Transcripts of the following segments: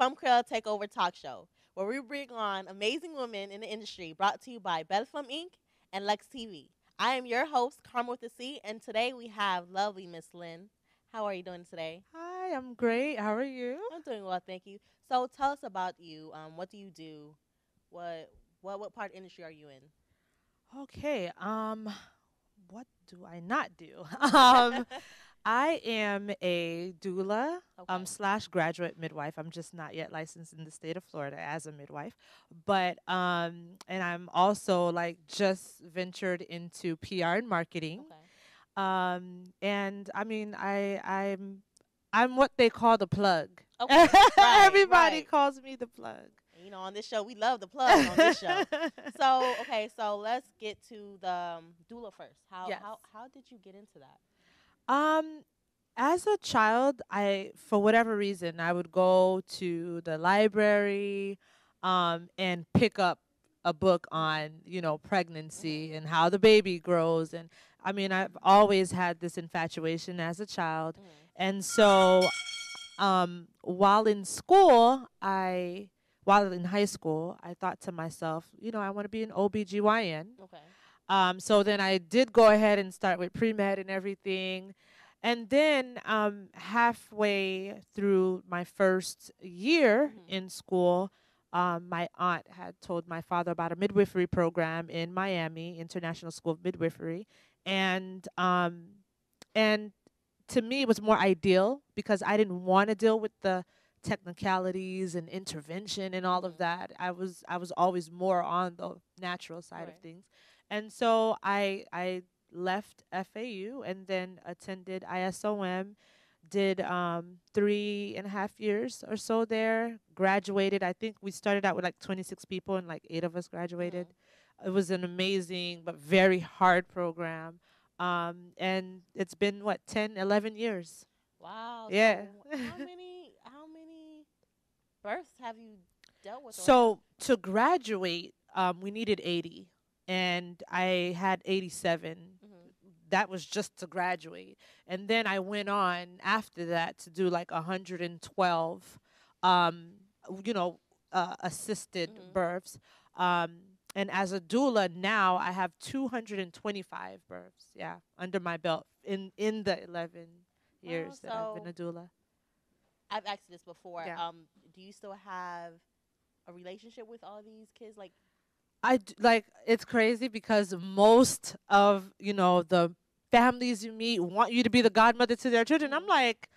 Fanm Kreyol Takeover talk show, where we bring on amazing women in the industry, brought to you by Bel Fanm Inc. and Lex TV. I am your host, Karma with a C, and today we have lovely Miss Lynn. How are you doing today? Hi, I'm great. How are you? I'm doing well, thank you. So tell us about you. What do you do? What what part of the industry are you in? Okay. What do I not do? I am a doula Okay. slash graduate midwife. I'm just not yet licensed in the state of Florida as a midwife, but and I'm also like just ventured into PR and marketing. Okay. And I mean, I'm what they call the plug. Okay. Right. Everybody Right. calls me the plug. You know, on this show, we love the plugs on this show. So, okay, so let's get to the doula first. How Yes. how did you get into that? Um, as a child, for whatever reason, I would go to the library, and pick up a book on, pregnancy Mhm. and how the baby grows. And I mean, I've always had this infatuation as a child. Mhm. And so, while in school, while in high school, I thought to myself, I want to be an OBGYN. Okay. So then I did go ahead and start with pre-med and everything. And then halfway through my first year Mhm. in school, my aunt had told my father about a midwifery program in Miami, International School of Midwifery. And to me, it was more ideal because I didn't want to deal with the technicalities and intervention and all of Mhm. that. I was always more on the natural side of Right. things. And so I left FAU and then attended ISOM, did 3.5 years or so there, graduated. I think we started out with like 26 people and like 8 of us graduated. Mhm. It was an amazing but very hard program. And it's been what, 10, 11 years. Wow. Yeah. So, how many births have you dealt with, or how? So to graduate, we needed 80, and I had 87. Mhm. That was just to graduate, and then I went on after that to do like 112, um, you know, assisted Mhm. births. Um, and as a doula now, I have 225 births. Yeah, under my belt in the 11 Wow. years that I've been So a doula. I've asked you this before. Yeah. Do you still have a relationship with all these kids? Like, Like, it's crazy because most of the families you meet want you to be the godmother to their children. I'm mhm. like,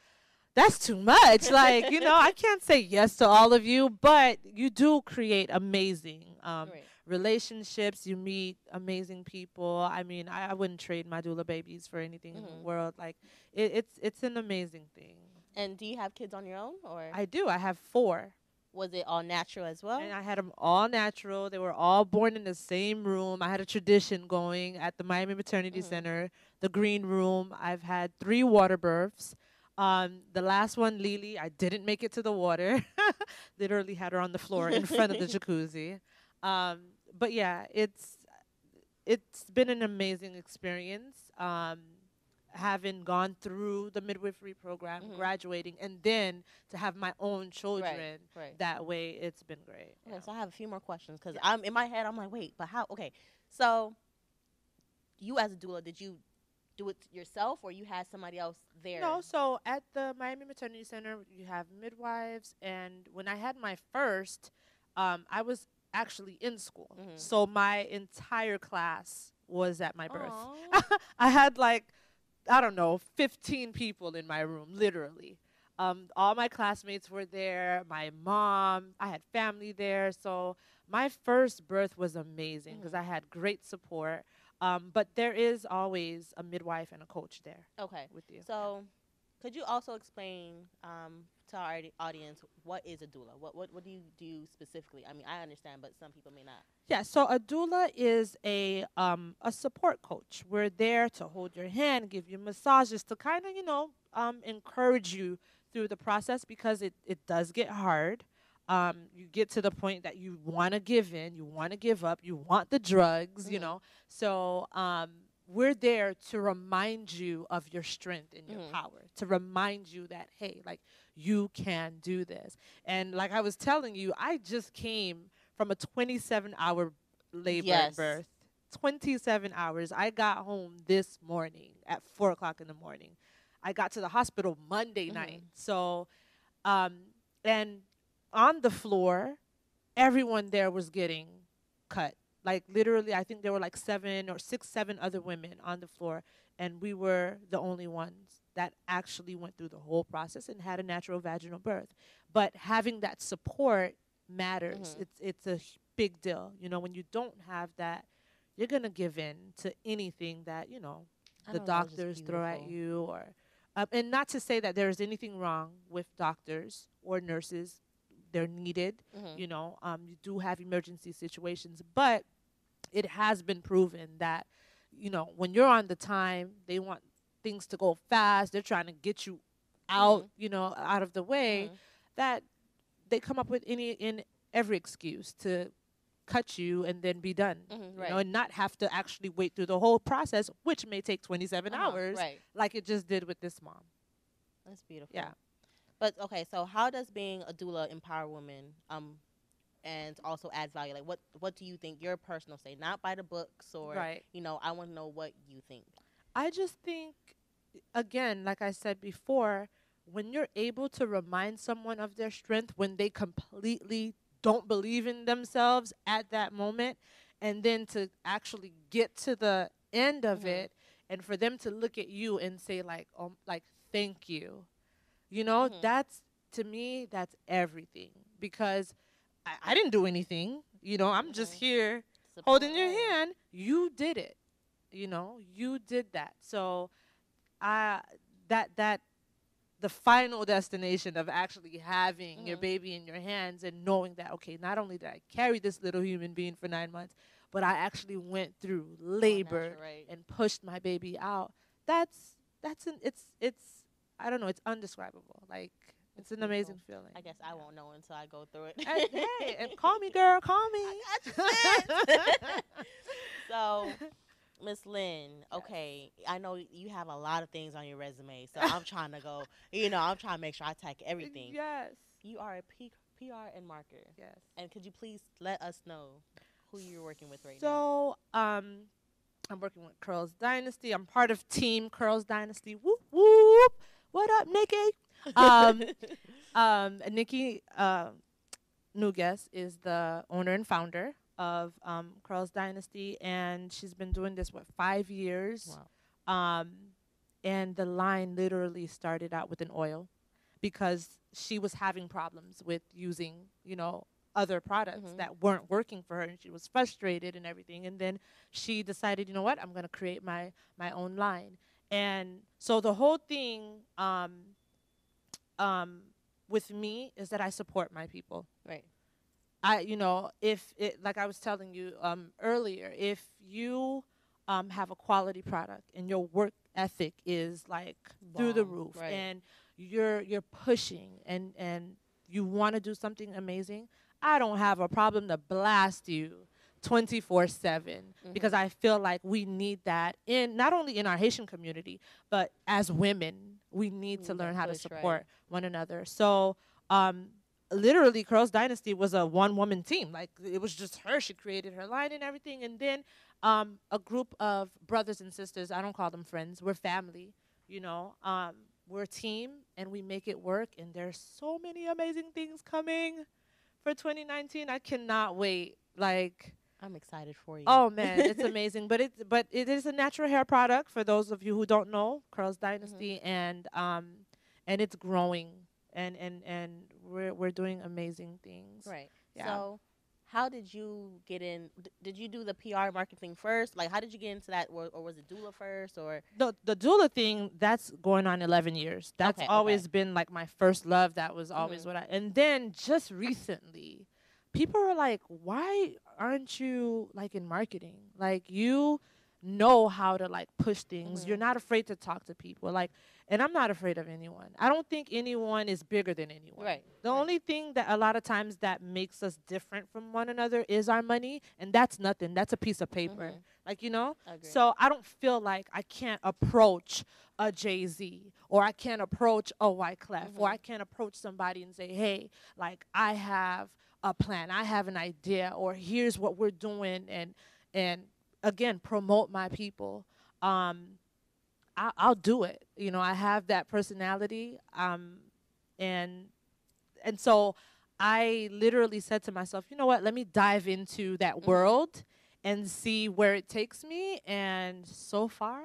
that's too much. Like, I can't say yes to all of you, but you do create amazing Right. relationships. You meet amazing people. I mean, I wouldn't trade my doula babies for anything in the Mhm. world. Like, it's an amazing thing. And do you have kids on your own, or I do. I have four. was it all natural as And well? I had them all natural. They were all born in the same room. I had a tradition going at the Miami Maternity Mhm. Center, the green room. I've had 3 water births. The last one, Lily, I didn't make it to the water. Literally had her on the floor in front of the jacuzzi. Um, but yeah, it's been an amazing experience. Having gone through the midwifery program, mhm. graduating, and then to have my own Right. children Right. that way, it's been great. Okay, Yeah. so I have a few more questions because Yes. I'm in my head. I'm like, wait, but how? Okay, so you as a doula, did you do it yourself, or you had somebody else there? No, so at the Miami Maternity Center, you have midwives, and when I had my first, I was actually in school, Mhm. so my entire class was at my birth. Oh. I had like, I don't know, 15 people in my room, literally. All my classmates were there, my mom, I had family there. So my first birth was amazing because Mhm. I had great support. But there is always a midwife and a coach there Okay. with you. Yeah. So, could you also explain to our audience what is a doula? What do you do specifically? I mean, I understand, but some people may not. Yeah, so a doula is a support coach. We're there to hold your hand, give you massages, to kind of encourage you through the process because it does get hard. You get to the point that you want to give in, you want to give up, you want the drugs. Mhm. So we're there to remind you of your strength and your power, to remind you that, hey, like, you can do this. And like I was telling you, I just came from a 27-hour labor and birth. 27 hours. I got home this morning at 4 o'clock in the morning. I got to the hospital Monday night. So, and on the floor, everyone there was getting cut. Like, literally, I think there were like 7 or 6, 7 other women on the floor, and we were the only ones that actually went through the whole process and had a natural vaginal birth. But having that support matters. It's a big deal. You know, when you don't have that, you're going to give in to anything that, you know, the doctors throw at you. Or and not to say that there's anything wrong with doctors or nurses. They're needed. You know, you do have emergency situations, but it has been proven that, you know, when you're on the time, they want things to go fast. They're trying to get you out, you know, out of the way, that they come up with every excuse to cut you and then be done, you know, and not have to actually wait through the whole process, which may take 27 hours, like it just did with this mom. That's beautiful. Yeah. But okay, so how does being a doula empower women, and also add value? Like, what do you think, your personal say, not by the books, or you know, I want to know what you think. I just think, again, like I said before, when you're able to remind someone of their strength when they completely don't believe in themselves at that moment, and then to actually get to the end of it, and for them to look at you and say like, thank you. You know, that's, to me, that's everything. Because I didn't do anything. You know, I'm just here holding your hand. You did it. You know, you did that. So that the final destination of actually having your baby in your hands and knowing that, okay, not only did I carry this little human being for 9 months, but I actually went through labor and pushed my baby out. It's I don't know, it's undescribable. Like, it's an amazing feeling. I guess I won't know until I go through it. Hey, and call me, girl, call me. So, Miss Lynn, okay, I know you have a lot of things on your resume, so I'm trying to go, you know, I'm trying to make sure I tag everything. Yes. You are a PR and marketer. Yes. And could you please let us know who you're working with right now? So, I'm working with Kreyol Dynasty. I'm part of Team Kreyol Dynasty. Whoop, whoop. What up, Nikki? Nikki Nugues is the owner and founder of Kreyol Dynasty, and she's been doing this, 5 years? Wow. And the line literally started out with an oil because she was having problems with using, you know, other products that weren't working for her, and she was frustrated and everything. And then she decided, you know what, I'm going to create my own line. And so the whole thing with me is that I support my people. Right. You know, if it, like I was telling you earlier, if you have a quality product and your work ethic is like through the roof, and you're pushing and you want to do something amazing, I don't have a problem to blast you 24/7 because I feel like we need that in not only in our Haitian community, but as women, we need to learn how to support one another. So literally, Kreyol Dynasty was a one-woman team. Like, it was just her. She created her line and everything. And then a group of brothers and sisters, I don't call them friends, we're family, you know. We're a team, and we make it work. And there's so many amazing things coming for 2019. I cannot wait. Like, I'm excited for you. Oh man, it's amazing. But it is a natural hair product for those of you who don't know, Kreyol Dynasty, and it's growing, and we're doing amazing things. Right. Yeah. So, how did you get in? Did you do the PR marketing first? Like, how did you get into that, or was it doula first, or the doula thing? That's going on 11 years. That's always been like my first love. That was always what and then just recently, people are like, why aren't you like in marketing? Like, you know how to like push things. You're Mhm. not afraid to talk to people. Like, and I'm not afraid of anyone. I don't think anyone is bigger than anyone. Right. The Right. only thing that a lot of times that makes us different from one another is our money, and that's nothing. That's a piece of paper. Mhm. Like, you know? I agree. So I don't feel like I can't approach a Jay-Z, or I can't approach a Wyclef, or I Mhm. can't approach somebody and say, hey, like I have a plan, I have an idea, or here's what we're doing, and again promote my people. I'll do it. You know, I have that personality, and and so I literally said to myself, you know what? Let me dive into that Mhm. world and see where it takes me. And so far,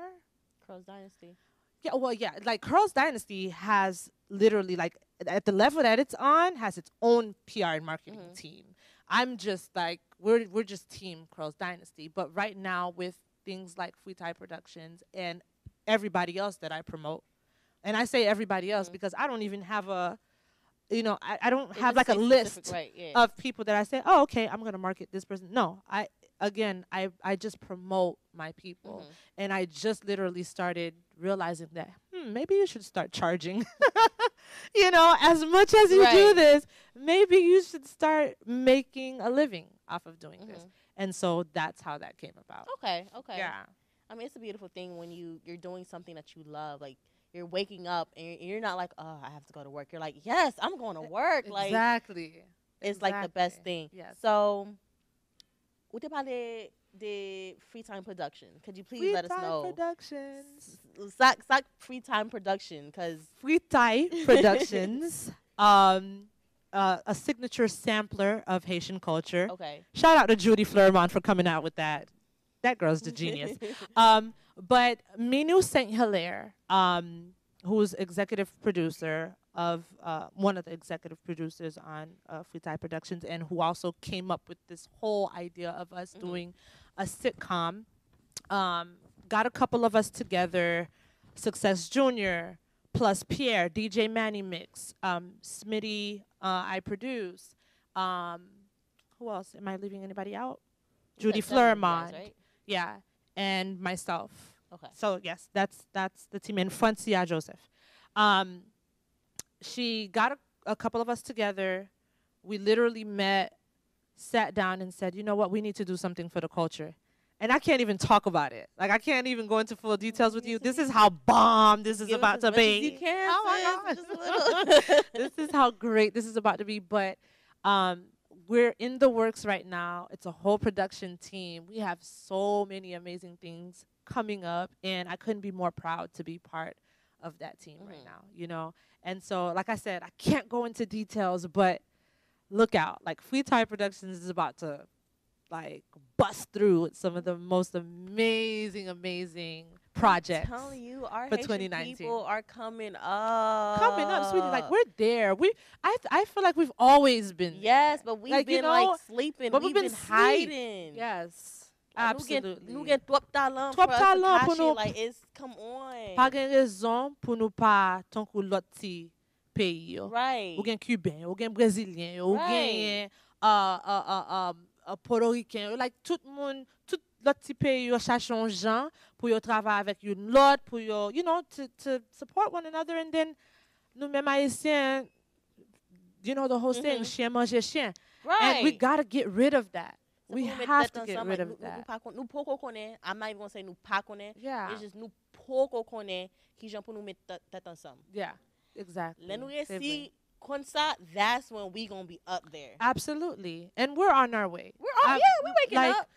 Crow's Dynasty. yeah, well, yeah, like Curls Dynasty has literally like at the level that it's on has its own PR and marketing Mhm. team. I'm just like we're just team Curls Dynasty, but right now with things like Free Thai Productions and everybody else that I promote, and I say everybody else Mhm. because I don't even have a, you know, I don't It have doesn't like a say specific, list right? Yeah. of people that I say, oh, okay, I'm gonna market this person. No, I just promote my people, Mhm. and I just literally started realizing that maybe you should start charging. You know, as much as you do Right. this, maybe you should start making a living off of doing this. Mhm. And so that's how that came about. Okay. Okay. Yeah. I mean, it's a beautiful thing when you're doing something that you love. Like you're waking up and you're not like, oh, I have to go to work. You're like, yes, I'm going to work. Like Exactly. it's like the best Exactly. thing. Yes. So, what about the free time production? Could you please Free let us Time know? Productions. Sock free time production, cause Free Thai Productions, a signature sampler of Haitian culture. okay. Shout out to Judy Fleurmont for coming out with that. That girl's the genius. But Minu Saint Hilaire, who's executive producer of one of the executive producers on Free Thai Productions, and who also came up with this whole idea of us Mhm. doing a sitcom. Got a couple of us together, Success Junior, plus Pierre, DJ Manny Mix, Smitty, I produce. Um, who else? Am I leaving anybody out? You Judy said 7 of you guys, Fleurmont, right? yeah, and myself. Okay. So yes, that's the team, and Francia Joseph. Um, she got a couple of us together. We literally met, sat down, and said, you know what, we need to do something for the culture. And I can't even talk about it. Like I can't even go into full details with you. This is how bomb this Just is give us about as to much as you be. can, Oh my sis. god. Just a little. This is how great this is about to be. But we're in the works right now. It's a whole production team. We have so many amazing things coming up, and I couldn't be more proud to be part of that team right Mhm. now, you know? And so, like I said, I can't go into details, but look out. Like Free Thai Productions is about to like bust through with some of the most amazing projects I'm telling you, our for Haitian 2019. people are coming Coming up, sweetie, like up. we're there. I feel like we've always been Yes, there. but we've Like, you been like know, sleeping. but we've We've been been asleep. hiding. Yes, Nu absolutely. get top talent for Top us to talent cash pour it. nous Like it's come on. pas gen raison pour nous pas tant que l'autre ti pays yo. Right. Ou gen Cubain, ou gen Brésilien, ou Right. gen Puerto Ricain, like tout moun, tout l'autre ti pays yo cherche un gens pour yo travailler avec une l'autre, pour yo, you know, to support one another, and then nous mêmes haïtiens, you know the whole saying, Mhm. chien mange chien. And we Right. got to get rid of that. So We pour nous mettre have tête to get ensemble, rid like, of that. nous poko connaît. I'm not even gonna say nous pas connaît. Yeah. It's just nous poko connaît qui j'en pour nous mettre tête ensemble. Yeah, exactly. Let nous C'est vrai. see comme ça. That's when we gonna be up there. Absolutely. And we're on our way. We're on. Yeah, we waking like, up.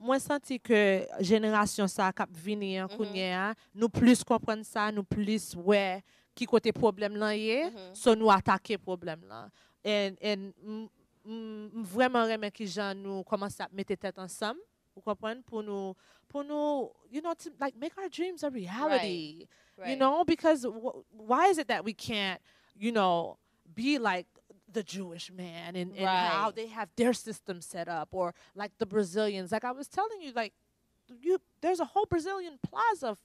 Moi senti que génération ça k'ap vini an kounye a, nous plus comprendre ça, nous plus ouais qui côté problème là yé, so nous attaquer problème là. And vraiment remen ki jan nous commence à mettre tête ensemble, vous comprenez, pour nous, you know, to like make our dreams a reality. Right. You know, because why is it that we can't, you know, be like the Jewish man and how Right. they have their system set up, or like the Brazilians? Like I was telling you, like there's a whole Brazilian plaza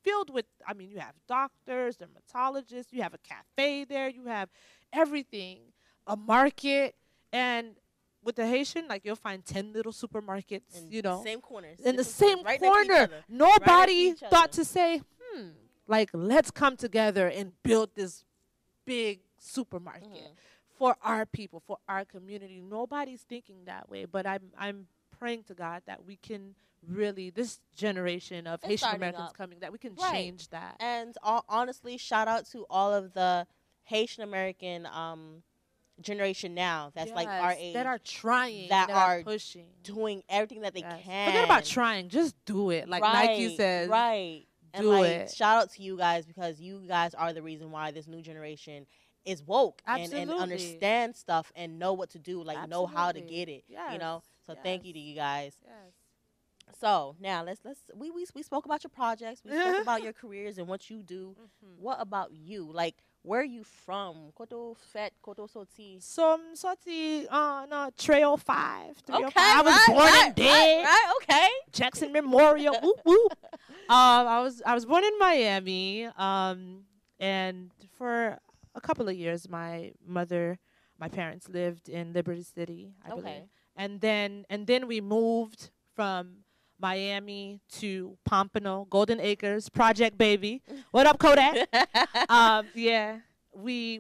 filled with, I mean, you have doctors, dermatologists, you have a cafe there, you have everything, a market, and with the Haitian, like you'll find 10 little supermarkets, In you the know, same corners. in the Different same corners, right next to each corner. other. Right next to Nobody each thought other. to say, like, let's come together and build this big supermarket Mhm. for our people, for our community. Nobody's thinking that way, but I'm praying to God that we can really, this generation of It's Haitian starting Americans up. coming, that we can Right. change that. And honestly, shout out to all of the Haitian American generation now that's like our Yes, age that are trying, that that are are pushing. doing everything that they Yes. can. Forget about trying, just do it. Like Nike says, right. And do like it. shout out to you guys because you guys are the reason why this new generation is woke and Absolutely. understand stuff and know what to do, like know how to Absolutely. get it. You know? So Yes. thank you to you guys. Yes. So now we spoke about your projects, we spoke about your careers and what you do. What about you? Like where are you from? Koto fet, koto soti. Some sorty no Trail 5. 305. Okay, I was born and dead. Right, okay. Jackson Memorial. Whoop whoop. I was born in Miami. And for a couple of years my parents lived in Liberty City, I believe. And then we moved from Miami to Pompano, Golden Acres, Project Baby. What up, Kodak? Yeah, we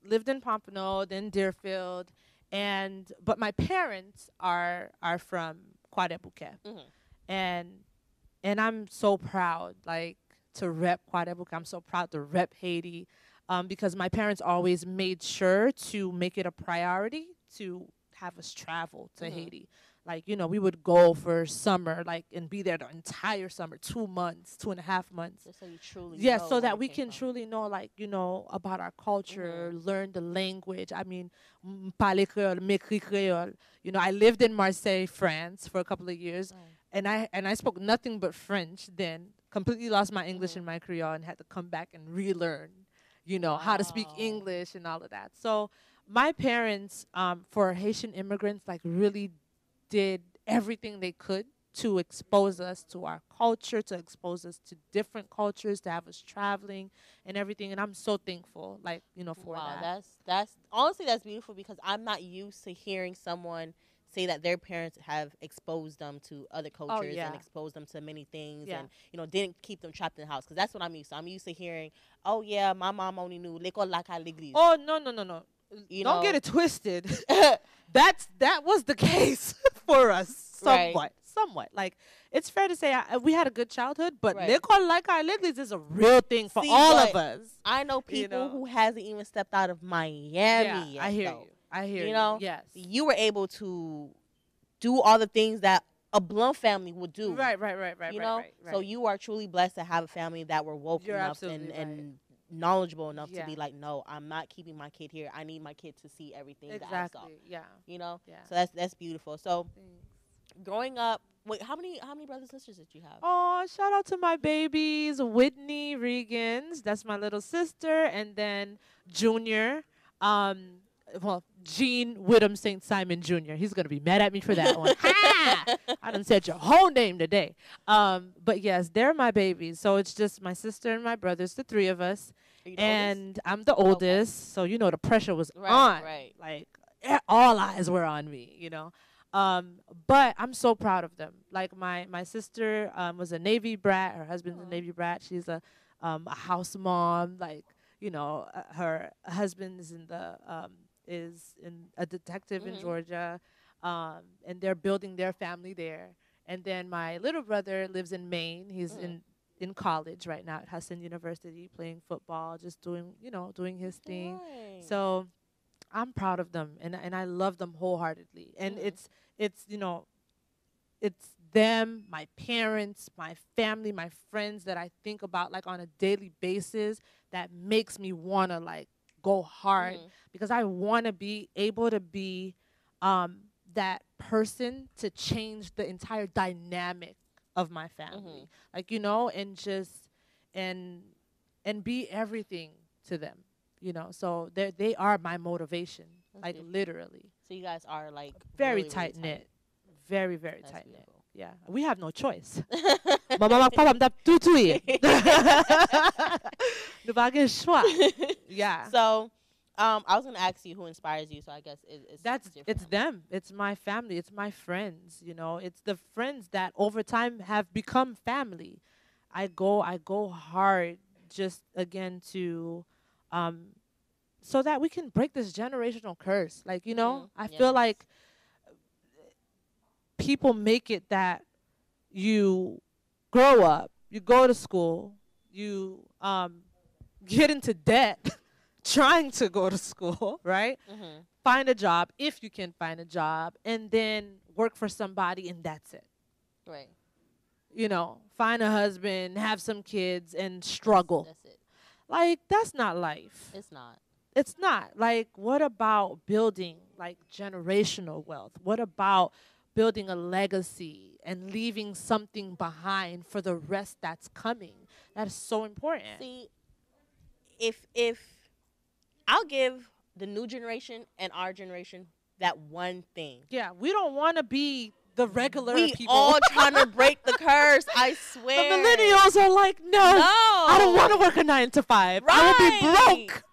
lived in Pompano, then Deerfield, but my parents are from Kwadebuke, and I'm so proud, like, to rep Kwadebuke. I'm so proud to rep Haiti, because my parents always made sure to make it a priority to have us travel to Haiti. Like, you know, we would go for summer, like, and be there the entire summer, 2 months, 2.5 monmonths. Just so you truly Yeah, know so where that you we came can from. truly know, like, you know, about our culture, learn the language. I mean, parler créole, m'écrit créole. You know, I lived in Marseille, France for a couple of years, and I spoke nothing but French then, completely lost my English and my Creole, and had to come back and relearn, you know, how to speak English and all of that. So my parents, for Haitian immigrants, like, really did everything they could to expose us to our culture, to expose us to different cultures, to have us traveling and everything. And I'm so thankful, like, you know, for that. That's honestly that's beautiful because I'm not used to hearing someone say that their parents have exposed them to other cultures and exposed them to many things and, you know, didn't keep them trapped in the house, because that's what I'm used to. I'm used to hearing, oh yeah, my mom only knew l'école la à l'église. Oh, no. Don't get it twisted. That was the case for us somewhat. Like, it's fair to say we had a good childhood, but l'école like our l'église is a real thing for all of us. I know people who hasn't even stepped out of Miami yet. I hear you. I hear you. You know, yes. You were able to do all the things that a Blunt family would do. Right. You know, so you are truly blessed to have a family that were woke enough and knowledgeable enough to be like, no, I'm not keeping my kid here. I need my kid to see everything that I saw. Yeah. You know? Yeah. So that's beautiful. So growing up, wait, how many brothers and sisters did you have? Oh, shout out to my babies, Whitney Regans, that's my little sister, and then Junior, Gene Whittam St. Simon Jr. He's going to be mad at me for that one. Ha! I done said your whole name today. But yes, they're my babies. So it's just my sister and my brothers, the three of us. And I'm the oldest. So, you know, the pressure was on. Right. Like, all eyes were on me, you know. But I'm so proud of them. Like, my sister was a Navy brat. Her husband's a Navy brat. She's a house mom. Like, you know, her husband is a detective in Georgia, and they're building their family there. And then my little brother lives in Maine. He's in college right now at Hudson University, playing football, just doing his thing. So I'm proud of them, and I love them wholeheartedly. And it's you know, it's them, my parents, my family, my friends that I think about, like, on a daily basis, that makes me want to, like, go hard, because I want to be able to be that person to change the entire dynamic of my family. Like, you know, and just and be everything to them, you know. So they are my motivation. That's like beautiful. Literally. So you guys are, like, very really, tight really knit. Very, very That's tight beautiful. knit. Yeah. We have no choice. Mama papa mda tutuye. Nous pas choix. Yeah. So I was gonna ask you who inspires you, so I guess it's your It's family. them. It's my family. It's my friends. You know, it's the friends that over time have become family. I go hard just again to, um, so that we can break this generational curse. Like, you know, I feel Yes. like people make it that you grow up, you go to school, you get into debt trying to go to school, right? Mhm. Find a job if you can find a job, and then work for somebody, and that's it. Right. You know, find a husband, have some kids, and struggle. That's it. Like, that's not life. It's not. It's not. Like, what about building like generational wealth? What about building a legacy and leaving something behind for the rest that's coming? That is so important. See, if I'll give the new generation and our generation that one thing. Yeah, we don't want to be the regular We people. all trying to break the curse. I The swear. millennials are like, no, No. I don't want to work a 9 to 5. I will be Right. broke.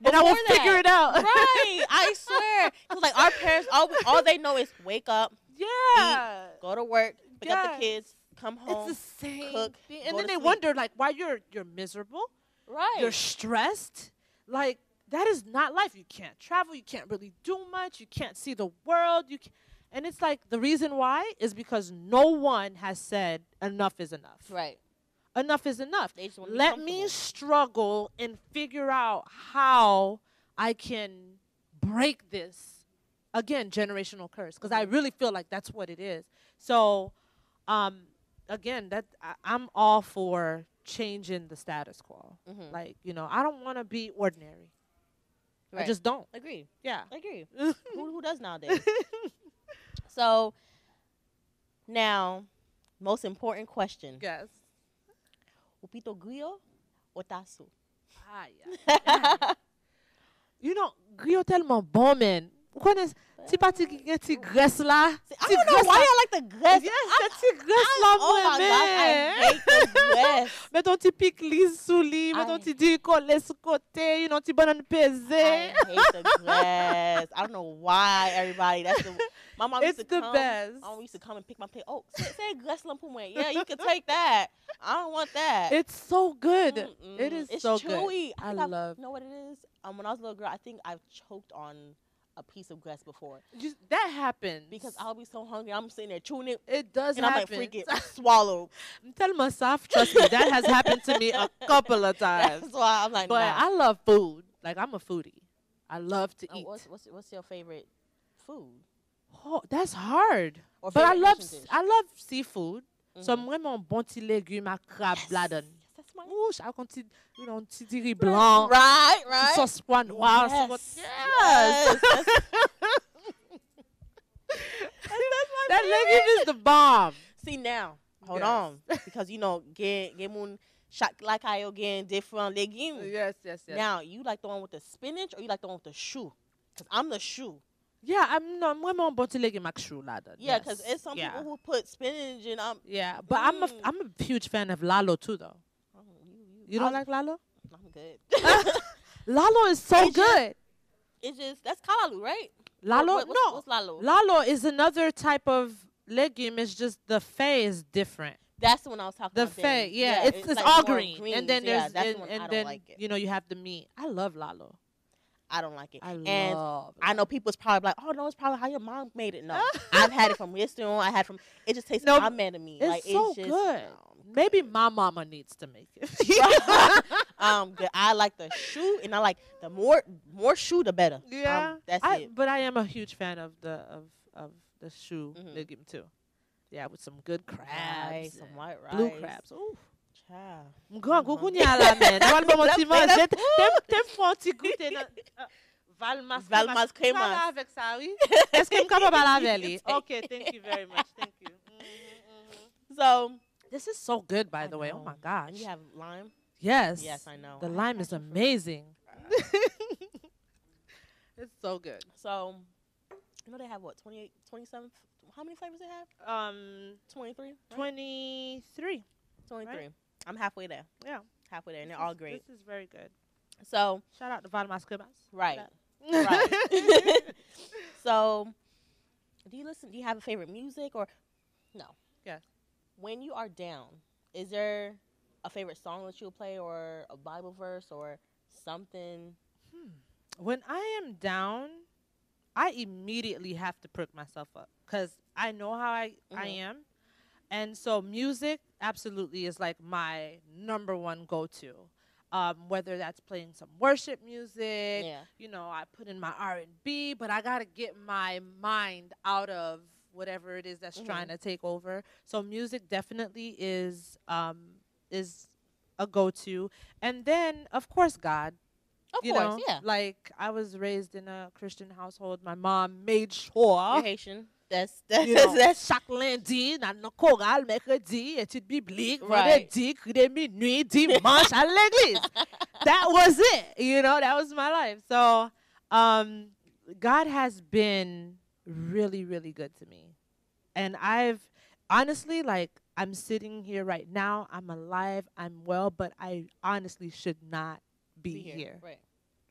And I will Before figure that. it out. Right. I swear. 'Cause like our parents, all they know is wake up, Yeah. go to work, pick up Yes. the kids, come home. It's the same cook, thing. go And then to they sleep. wonder like why you're miserable, Right. you're stressed. Like, that is not life. You can't travel, you can't really do much, you can't see the world. And it's like the reason why is because no one has said enough is enough. Right. Enough is enough. They just wanna be Let me comfortable. struggle and figure out how I can break this, again, generational curse, because I really feel like that's what it is. So, again, I'm all for changing the status quo. Mhm. Like, you know, I don't want to be ordinary. I Right. just don't. Agree. Yeah. Agree. Who does nowadays? So now, most important question: Yes. Upito guyo ou tasu? Ah, yeah. You know, griot tellement bon, man. Vous connaissez, ti pati ki gen ti graisse là. I don't know why I like the grass. Yes, the ti graisse là, Oh my mwen gosh, I hate the grass. Mets ton ti pic lisse sous li, mets ton I- ti di collé sous côté, you know, ti banan peze. I hate the grass. I don't know why everybody. My mom used It's to the come. best. My mom used to come and pick my plate. Oh, say grass lampume. Yeah, you can take that. I don't want that. It's so good. Mm-mm. It is It's so chewy. good. I love. You know what it is? When I was a little girl, I think I've choked on a piece of grass before That happens. because I'll be so hungry. I'm sitting there chewing it, it does and I'm like happen. freaking swallow. Tell myself, trust me, that has happened to me a couple of times. That's why I'm like, But nah. I love food. Like, I'm a foodie. I love to eat. What's your favorite food? Oh, that's hard. Or But favorite Haitian dish? I love seafood. So Mhm. mwen mon bon ti légume à crabe la donne. Yes, that's my Ouch, I kon ti, you know, ti riz blanc. right. Ti sauce pois noir. Yes. Yes. That's That legume is the bomb. See now, hold Yes. on, because get moun shak like I again different legumes. Yes, yes, yes. Now you like the one with the spinach or you like the one with the shoe? Cause I'm the shoe. Yeah, I'm no, mwen mon bon ti légume ak chou la donne. Yeah, Yes. cause it's some Yeah. people who put spinach and Yeah, but I'm a huge fan of lalo too, though. You don't like lalo? I'm good. Lalo is so It's just- good. It's just that's kalalu, right? Lalo, What's lalo? Lalo is another type of legume. It's just the fay is different. That's the one I was talking The about. fay, then. yeah, it's like all more green, greens. and then Yeah, there's that's the one and I don't then like it. you know you have the meat. I love lalo. I don't like it. I and love. I know people's probably like, oh no, it's probably how your mom made it. No, I've had it from restaurant. I had from. It just tastes No, no, to me. It's like so it's just, good. no. Maybe my mama needs to make it. Good. I like the shoe, and I like the more shoe, the better. Yeah, That's it. But I am a huge fan of the shoe Mhm. legume too. Yeah, with some good crabs, Rice, some and white blue rice. crabs. Ooh. Child. M'gon kukunya la men. Wal bon ti manje. Tem fon ti goûter nan Valmas Cremas. Pala avec ça, oui. Est-ce que m'kapa pala avec li? Okay, thank you very much. Thank you. So, This is so good, by I the way. Oh know. my gosh. and you have lime. Yes. Yes, I know. The I have lime is passion fruit. amazing. It's so good. So, they have what 28, 27. How many flavors they have? 23. Right? 23. 23. Right. I'm halfway there. Yeah. Halfway there, and they're all great. This is very good. So Shout out to Valmas Cremas. right, Yeah. right. So do you listen? Do you have a favorite music or no? Yes. When you are down, is there a favorite song that you'll play or a Bible verse or something? When I am down, I immediately have to perk myself up because I know how I Mhm. am. And so music absolutely is like my number one go-to. Whether that's playing some worship music, Yeah. I put in my R&B, but I got to get my mind out of whatever it is that's trying Mhm. to take over. So music definitely is a go-to. And then of course God. Of course, yeah. Like I was raised in a Christian household. My mom made You're sure, Haitian. That's chaque lundi, dans le chorale, mercredi, étude biblique, right. vendredi, cri de minuit, dimanche à l'église. That was it. That was my life. So, God has been really, really good to me. And I've honestly, like, I'm sitting here right now. I'm alive. I'm well, but I honestly should not be Be here. here. Right.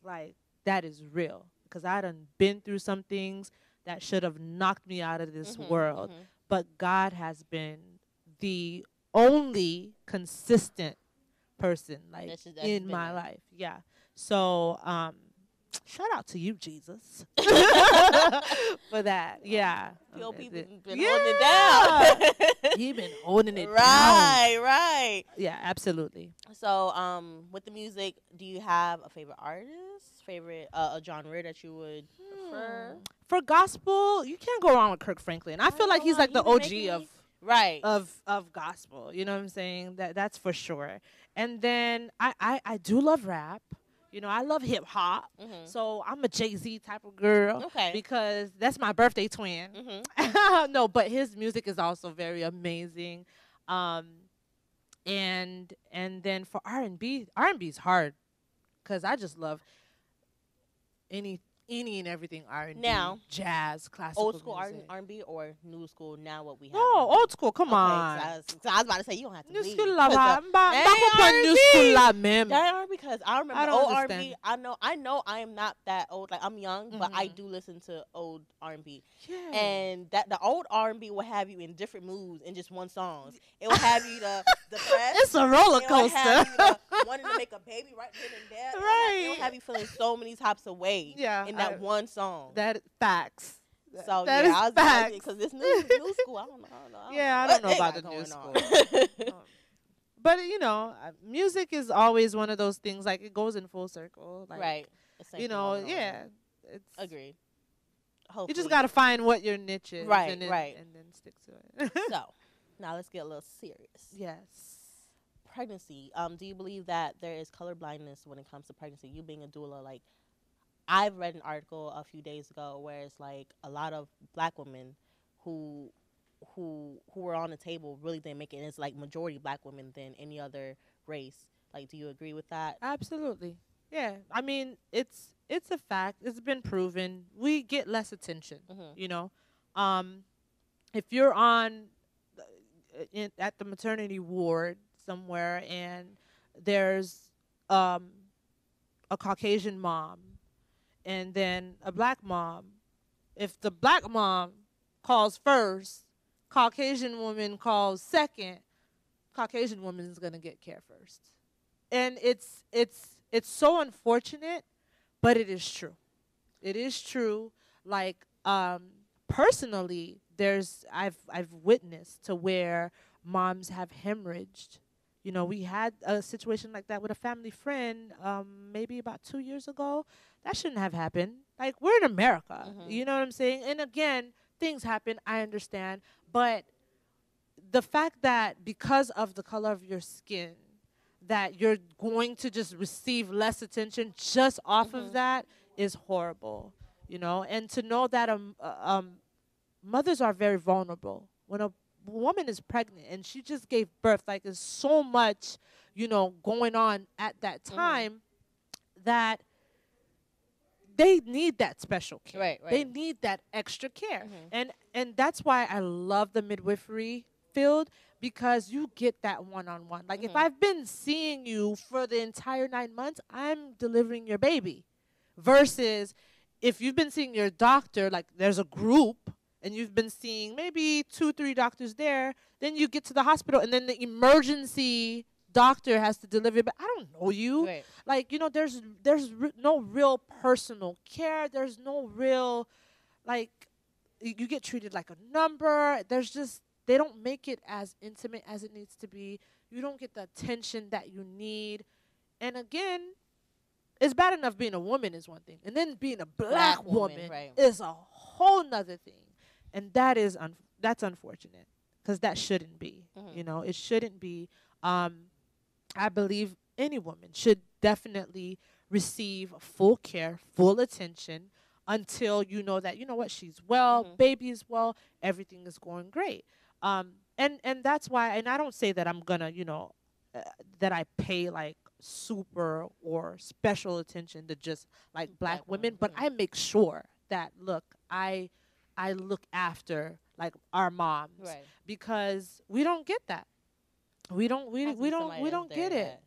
Like, that is real. Because I done been through some things that should have knocked me out of this world. Mhm. But God has been the only consistent person, like, That's in been my there. life. Yeah. So, shout out to you, Jesus, for that. Yeah. People been Yeah. holding it down. He been holding it down. Right, right. Yeah, absolutely. So, with the music, do you have a favorite artist? Favorite a genre that you would prefer? For gospel, you can't go wrong with Kirk Franklin. I feel like he's like the OG right. of gospel. You know what I'm saying? That's for sure. And then I do love rap. I love hip hop. Mhm. So I'm a Jay-Z type of girl Okay. because that's my birthday twin. Mhm. No, but his music is also very amazing. And then for R&B is hard cuz I just love any and everything R&B, Now, jazz, classical old school music. R&B or new school? Now what we have? No, R&B? old school. Come on. So I was about to say you don't have to New leave. school la ba That new school la même. That R&B because I remember I don't old understand. R&B. I know I am not that old. Like I'm young, but I Mhm. do listen to old R&B. Yeah. And that the old R&B will have you in different moods in just one song. It will have you the depressed. It's a roller It will have coaster. you wanting to make a baby right then and there. It will Right. have you feeling so many types of ways Yeah, in that one song. That facts. So that yeah, is I was facts. because this new school. I don't know. Yeah, I what don't know they about got the new going on. But music is always one of those things. Like it goes in full circle. Like, Right. The same thing over and over. Yeah. It's Agreed. You Hopefully. just gotta find what your niche is, Right, and then, right. and then stick to it. So now let's get a little serious. Yes. Pregnancy. Do you believe that there is color blindness when it comes to pregnancy? You being a doula, like I've read an article a few days ago where it's like a lot of black women who were on the table really didn't make it. And it's like majority black women than any other race. Like, do you agree with that? Absolutely. Yeah. I mean, it's a fact. It's been proven. We get less attention. Mhm. If you're on at the maternity ward somewhere and there's a Caucasian mom and then a black mom, if the black mom calls first, Caucasian woman calls second, Caucasian woman is going to get care first. And it's so unfortunate, but it is true. It is true. Like personally, I've witnessed to where moms have hemorrhaged. We had a situation like that with a family friend maybe about 2 years ago. That shouldn't have happened. Like, we're in America. Mhm. You know what I'm saying? And again, things happen. I understand. But the fact that because of the color of your skin, that you're going to just receive less attention just off of Mhm. that is horrible. And to know that mothers are very vulnerable. When a woman is pregnant and she just gave birth, like there's so much, going on at that time that they need that special care. Right. They need that extra care. Mhm. And that's why I love the midwifery fulfilled because you get that one-on-one. Like if Mhm. I've been seeing you for the entire 9 months, I'm delivering your baby. Versus if you've been seeing your doctor, like there's a group and you've been seeing maybe 2, 3 doctors there, then you get to the hospital and then the emergency doctor has to deliver, but I don't know you. Right. Like, no real personal care. There's no real, like, you get treated like a number. There's just, they don't make it as intimate as it needs to be. You don't get the attention that you need. And again, it's bad enough being a woman is one thing, and then being a black woman Right. is a whole nother thing. And that's unfortunate because that shouldn't be. Mhm. It shouldn't be. I believe any woman should definitely receive full care, full attention until you know that, you know what, she's well, Mhm. baby is well, everything is going great. And that's why, and I don't say that I'm gonna, that I pay like super or special attention to just like black women, but Mhm. I make sure that, look, I look after like our moms Right. because we don't get that. We don't Has to we be don't somebody we that's don't there get it.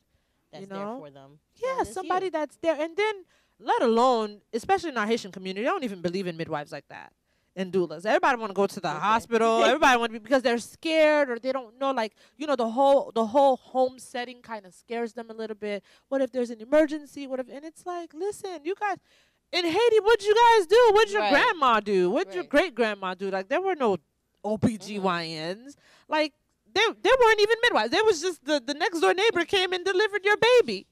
that's You there know? for them. Yeah, And it's somebody you. that's there. And then let alone, especially in our Haitian community, they don't even believe in midwives like that and doulas. Everybody want to go to the hospital. Okay. Everybody want to be because they're scared or they don't know, like, the whole home setting kind of scares them a little bit. What if there's an emergency? What if, and it's like, listen, you guys in Haiti, what'd you guys do? What'd your Right. grandma do? What'd your Right. great grandma do? Like, there were no Mhm. OBGYNs. Like, there weren't even midwives. There was just the next door neighbor came and delivered your baby.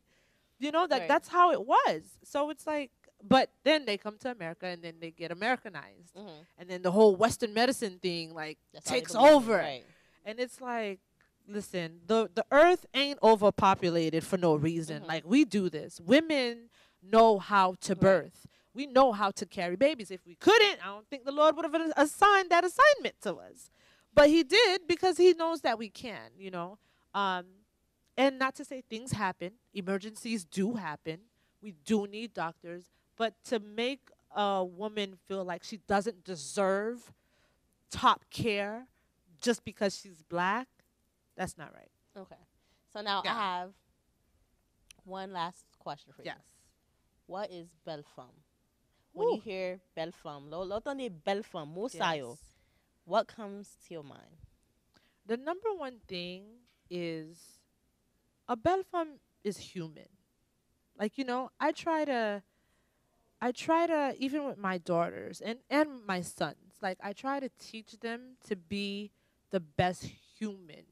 Like, Right. that's how it was. So it's like, but then they come to America and then they get Americanized. Mhm. And then the whole Western medicine thing, like, That's all they takes believe in. over. Right. And it's like, listen, the earth ain't overpopulated for no reason. Mhm. Like, we do this. Women know how to Right. birth. We know how to carry babies. If we couldn't, I don't think the Lord would have assigned that assignment to us. But he did because he knows that we can. Um, and not to say things happen, emergencies do happen. We do need doctors. But to make a woman feel like she doesn't deserve top care just because she's black, that's not right. Okay. So now I Yeah. have one last question for you. Yes. What is Bel Fanm? When you hear Bel Fanm, lo tande Bel Fanm, Musayo, Yes. what comes to your mind? The number one thing is a Bel Femme is human. Like, I try to even with my daughters and my sons, like I try to teach them to be the best human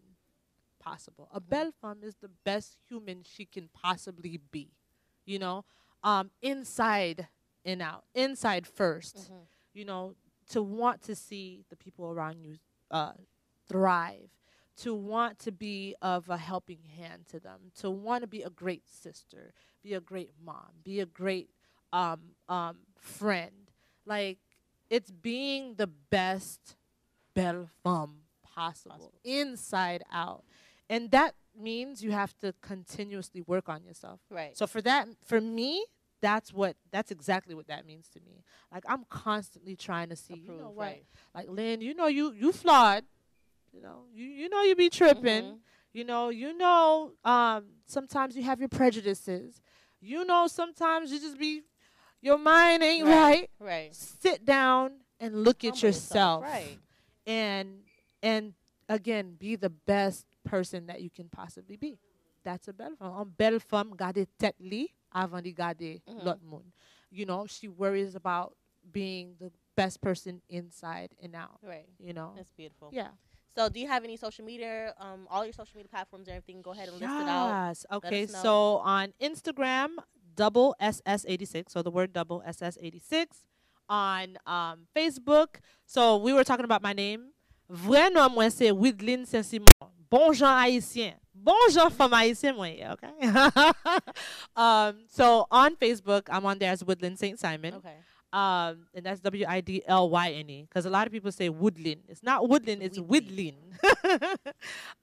possible. A Belle Femme is the best human she can possibly be. You know, inside and out. Inside 1st. Mhm. You know, to want to see the people around you thrive, to want to be of a helping hand to them, to want to be a great sister, be a great mom, be a great friend. Like, it's being the best Belle Femme possible, inside out. And that means you have to continuously work on yourself. Right. So for me, that's exactly what that means to me. Like, I'm constantly trying to see, you know Approve, what? right. Like, Lynn, you flawed. You be tripping. Mhm. Sometimes you have your prejudices. Sometimes you just be, your mind ain't right. Right. Sit down and look at Humble yourself, yourself. right. And again, be the best person that you can possibly be. That's a belle femme. Un belle femme gade tête li avant de gade l'autre monde. She worries about being the best person inside and out. Right. That's beautiful. Yeah. So, do you have any social media, all your social media platforms and everything? Go ahead and list it out. Yes. Okay. us know. So on Instagram, double SS86. So the word double SS86. On Facebook. So we were talking about my name. Vrai nom moi c'est Widlin Saint-Simon. Bon Jean haïtien. Bon Jean femme haïtien moi. Okay. So on Facebook, I'm on there as Woodland St. Simon. Okay. And that's WIDLYNE, because a lot of people say Woodlin. It's not Woodlin, it's Widlin.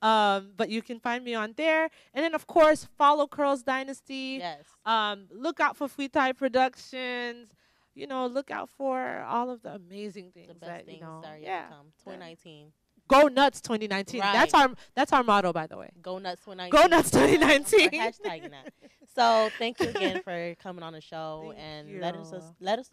But you can find me on there. And then, of course, follow Curls Dynasty. Yes. Look out for Free Type Productions. Look out for all of the amazing things The best that, things that are yet yeah. to come. 2019. Go nuts 2019. Right. That's our motto, by the way. Go nuts 2019. Go nuts 2019. We're hashtagging that. So thank you again for coming on the show Thank and you.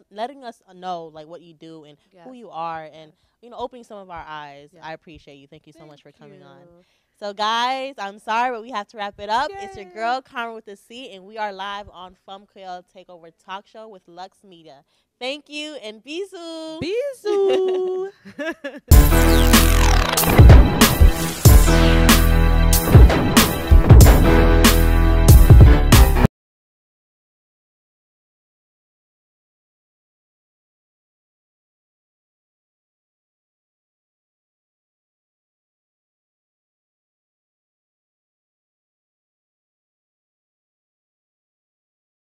letting us know like what you do and who you are and opening some of our eyes. Yeah. I appreciate you. Thank you so much for coming on. you. So guys, I'm sorry, but we have to wrap it up. Yay. It's your girl Carmen with a C, and we are live on Fanm Kreyol Takeover Talk Show with Lux Media. Thank you and bisous. Bisous.